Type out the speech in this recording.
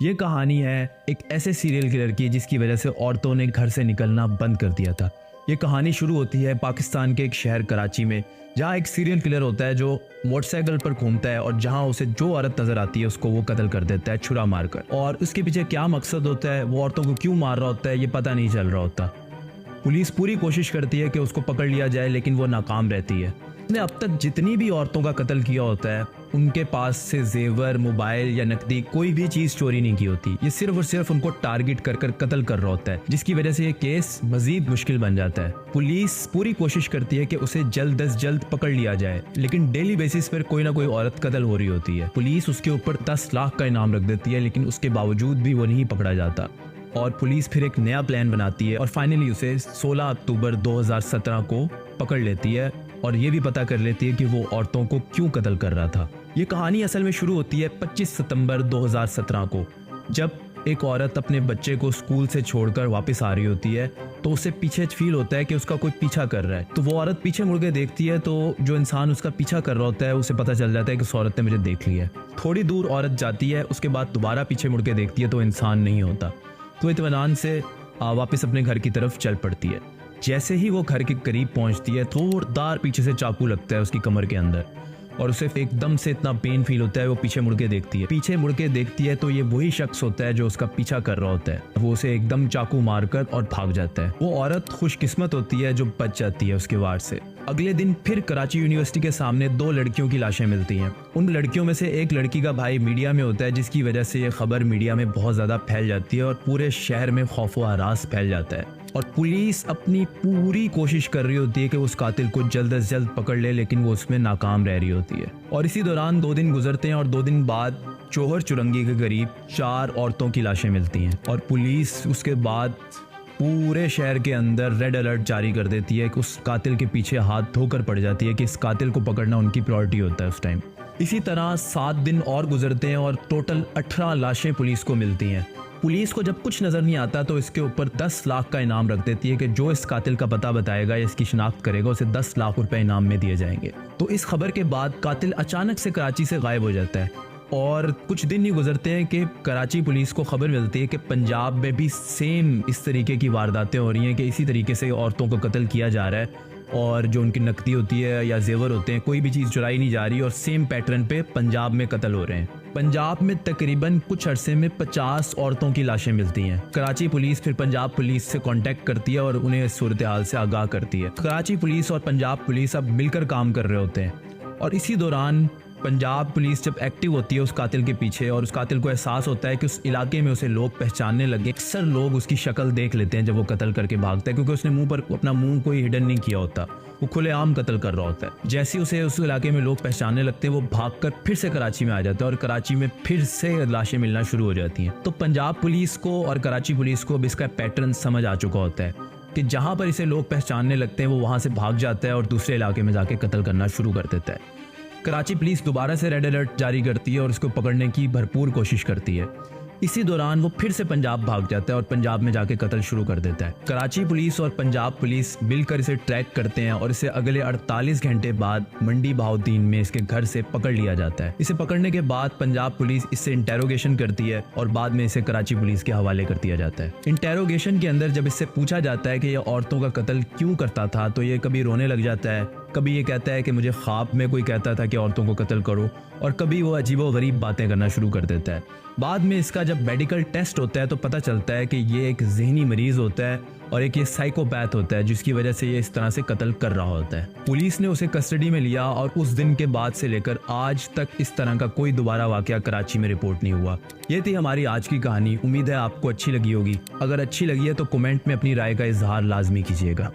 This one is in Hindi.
ये कहानी है एक ऐसे सीरियल किलर की जिसकी वजह से औरतों ने घर से निकलना बंद कर दिया था। ये कहानी शुरू होती है पाकिस्तान के एक शहर कराची में, जहाँ एक सीरियल किलर होता है जो मोटरसाइकिल पर घूमता है और जहाँ उसे जो औरत नजर आती है उसको वो कत्ल कर देता है छुरा मारकर। और उसके पीछे क्या मकसद होता है, वो औरतों को क्यों मार रहा होता है, ये पता नहीं चल रहा होता। पुलिस पूरी कोशिश करती है कि उसको पकड़ लिया जाए, लेकिन वो नाकाम रहती है। उसने अब तक जितनी भी औरतों का कत्ल किया होता है उनके पास से जेवर, मोबाइल या नकदी कोई भी चीज चोरी नहीं की होती। ये सिर्फ और सिर्फ उनको टारगेट कर कर कत्ल कर रहा होता है, जिसकी वजह से ये केस मजीद मुश्किल बन जाता है। पुलिस पूरी कोशिश करती है कि उसे जल्द अज जल्द पकड़ लिया जाए, लेकिन डेली बेसिस पर कोई ना कोई औरत कत्ल हो रही होती है। पुलिस उसके ऊपर 10 लाख का इनाम रख देती है, लेकिन उसके बावजूद भी वो नहीं पकड़ा जाता। और पुलिस फिर एक नया प्लान बनाती है और फाइनली उसे 16 अक्टूबर 2017 को पकड़ लेती है और ये भी पता कर लेती है कि वो औरतों को क्यों कत्ल कर रहा था। ये कहानी असल में शुरू होती है 25 सितंबर 2017 को, जब एक औरत अपने बच्चे को स्कूल से छोड़कर वापस आ रही होती है तो उसे पीछे फील होता है कि उसका कोई पीछा कर रहा है। तो वो औरत पीछे मुड़ के देखती है तो जो इंसान उसका पीछा कर रहा होता है उसे पता चल जाता है कि उस औरत ने मुझे देख लिया है। थोड़ी दूर औरत जाती है, उसके बाद दोबारा पीछे मुड़ के देखती है तो इंसान नहीं होता। तो इत्मीनान से वापस अपने घर की तरफ चल पड़ती है। जैसे ही वो घर के करीब पहुंचती है, जोरदार पीछे से चाकू लगता है उसकी कमर के अंदर और उसे एकदम से इतना पेन फील होता है। वो पीछे मुड़ के देखती है। पीछे मुड़ के देखती है तो ये वही शख्स होता है जो उसका पीछा कर रहा होता है। वो उसे एकदम चाकू मारकर और भाग जाता है। वो औरत खुशकिस्मत होती है जो बच जाती है उसके वार से। अगले दिन फिर कराची यूनिवर्सिटी के सामने 2 लड़कियों की लाशें मिलती हैं। उन लड़कियों में से एक लड़की का भाई मीडिया में होता है, जिसकी वजह से ये खबर मीडिया में बहुत ज्यादा फैल जाती है और पूरे शहर में खौफ व हरास फैल जाता है। और पुलिस अपनी पूरी कोशिश कर रही होती है कि उस कातिल को जल्द से जल्द पकड़ ले, लेकिन वो उसमें नाकाम रह रही होती है। और इसी दौरान 2 दिन गुजरते हैं और 2 दिन बाद चौहर चुरंगी के करीब 4 औरतों की लाशें मिलती हैं और पुलिस उसके बाद पूरे शहर के अंदर रेड अलर्ट जारी कर देती है कि उस कातिल के पीछे हाथ धोकर पड़ जाती है कि इस कातिल को पकड़ना उनकी प्रायोरिटी होता है उस टाइम। इसी तरह 7 दिन और गुजरते हैं और टोटल 18 लाशें पुलिस को मिलती हैं। पुलिस को जब कुछ नजर नहीं आता तो इसके ऊपर 10 लाख का इनाम रख देती है कि जो इस कातिल का पता बताएगा या इसकी शिनाख्त करेगा उसे 10 लाख रुपए इनाम में दिए जाएंगे। तो इस खबर के बाद कातिल अचानक से कराची से गायब हो जाता है और कुछ दिन ही गुजरते हैं कि कराची पुलिस को खबर मिलती है कि पंजाब में भी सेम इस तरीके की वारदातें हो रही हैं कि इसी तरीके से औरतों को कत्ल किया जा रहा है और जो उनकी नकदी होती है या जेवर होते हैं कोई भी चीज़ चुराई नहीं जा रही और सेम पैटर्न पे पंजाब में कत्ल हो रहे हैं। पंजाब में तकरीबन कुछ अरसे में 50 औरतों की लाशें मिलती हैं। कराची पुलिस फिर पंजाब पुलिस से कांटेक्ट करती है और उन्हें इस सूरत हाल से आगाह करती है। कराची पुलिस और पंजाब पुलिस अब मिलकर काम कर रहे होते हैं और इसी दौरान पंजाब पुलिस जब एक्टिव होती है उस कातिल के पीछे और उस कातिल को एहसास होता है कि उस इलाके में उसे लोग पहचानने लगे। अक्सर लोग उसकी शक्ल देख लेते हैं जब वो कत्ल करके भागता है, क्योंकि उसने मुंह पर अपना मुंह कोई हिडन नहीं किया होता, वो खुलेआम कत्ल कर रहा होता है। जैसे उसे उस इलाके में लोग पहचानने लगते हैं वो भागकर फिर से कराची में आ जाता है और कराची में फिर से लाशें मिलना शुरू हो जाती हैं। तो पंजाब पुलिस को और कराची पुलिस को अब इसका पैटर्न समझ आ चुका होता है कि जहाँ पर इसे लोग पहचानने लगते हैं वो वहाँ से भाग जाता है और दूसरे इलाके में जाके कत्ल करना शुरू कर देता है। कराची पुलिस दोबारा से रेड अलर्ट जारी करती है और उसको पकड़ने की भरपूर कोशिश करती है। इसी दौरान वो फिर से पंजाब भाग जाता है और पंजाब में जाके कत्ल शुरू कर देता है। कराची पुलिस और पंजाब पुलिस मिलकर इसे ट्रैक करते हैं और इसे अगले 48 घंटे बाद मंडी बहाउद्दीन में इसके घर से पकड़ लिया जाता है। इसे पकड़ने के बाद पंजाब पुलिस इससे इंटेरोगेशन करती है और बाद में इसे कराची पुलिस के हवाले कर दिया जाता है। इंटेरोगेशन के अंदर जब इससे पूछा जाता है कि यह औरतों का कत्ल क्यों करता था तो ये कभी रोने लग जाता है, कभी ये कहता है कि मुझे ख्वाब में कोई कहता था कि औरतों को कत्ल करो, और कभी वो अजीबोगरीब बातें करना शुरू कर देता है। बाद में इसका जब मेडिकल टेस्ट होता है तो पता चलता है कि ये एक जहनी मरीज होता है और एक ये साइकोपैथ होता है, जिसकी वजह से ये इस तरह से कत्ल कर रहा होता है। पुलिस ने उसे कस्टडी में लिया और उस दिन के बाद से लेकर आज तक इस तरह का कोई दोबारा वाकया कराची में रिपोर्ट नहीं हुआ। ये थी हमारी आज की कहानी। उम्मीद है आपको अच्छी लगी होगी। अगर अच्छी लगी है तो कमेंट में अपनी राय का इजहार लाजमी कीजिएगा।